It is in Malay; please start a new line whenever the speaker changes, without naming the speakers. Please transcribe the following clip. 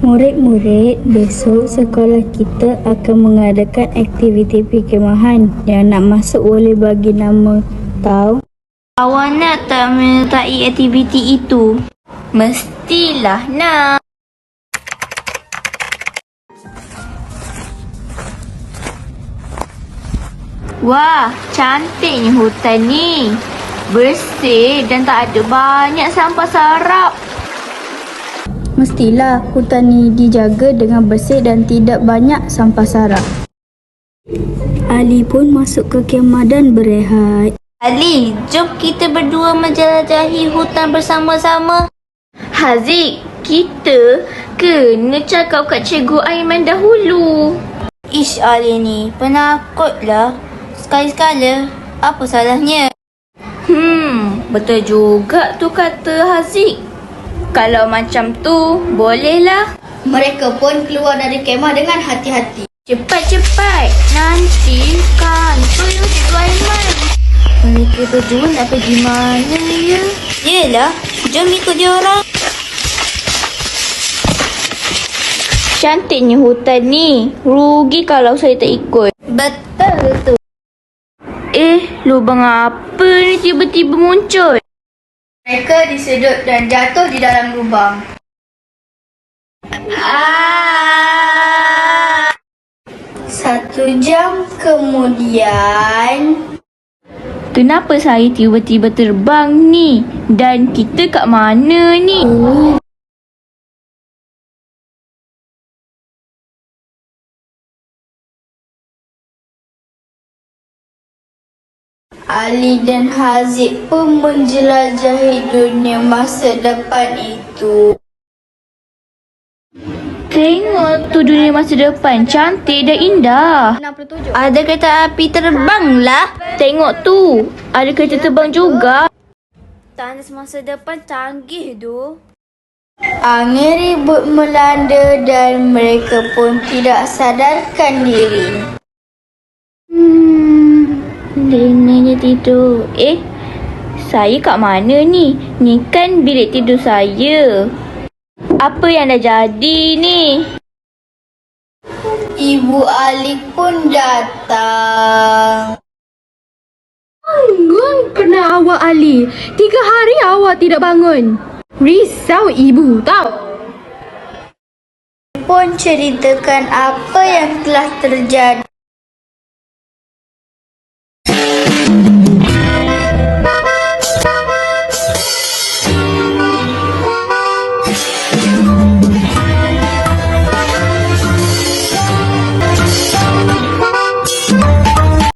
Murid-murid, besok sekolah kita akan mengadakan aktiviti perkhemahan. Yang nak masuk boleh bagi nama tahu.
Awak nak tak menyertai aktiviti itu? Mestilah nak. Wah, cantiknya hutan ni. Bersih dan tak ada banyak sampah sarap.
Mestilah hutan ni dijaga dengan bersih dan tidak banyak sampah sarap. Ali pun masuk ke kemah dan berehat.
Ali, jom kita berdua menjelajahi hutan bersama-sama. Haziq, kita kena cakap kat Cikgu Aiman dahulu. Ish, Ali ni penakutlah. Sekali-sekala, apa salahnya? Betul juga tu kata Haziq. Kalau macam tu, bolehlah.
Mereka pun keluar dari kemah dengan hati-hati.
Cepat-cepat, nanti kantor Cikgu Aiman. Mereka berdua nak pergi mana ya? Yelah, jom ikut dia orang. Cantiknya hutan ni. Rugi kalau saya tak ikut. Betul tu. Lubang apa ni tiba-tiba muncul?
Mereka disedut dan jatuh di dalam lubang. 1 jam kemudian,
Kenapa saya tiba-tiba terbang ni? Dan kita kat mana ni?
Ali dan Haziq pun menjelajahi dunia masa depan itu.
Tengok tu dunia masa depan, cantik dan indah.
67.
Ada kereta api terbang lah. Tengok tu, ada kereta terbang juga. Tanda semasa depan canggih tu.
Angin ribut melanda dan mereka pun tidak sadarkan diri.
Lenanya tidur. Saya kat mana ni? Ni kan bilik tidur saya. Apa yang dah jadi ni?
Ibu Ali pun datang.
Bangun pernah awak Ali. 3 hari awak tidak bangun. Risau ibu tahu.
Pun ceritakan apa yang telah terjadi.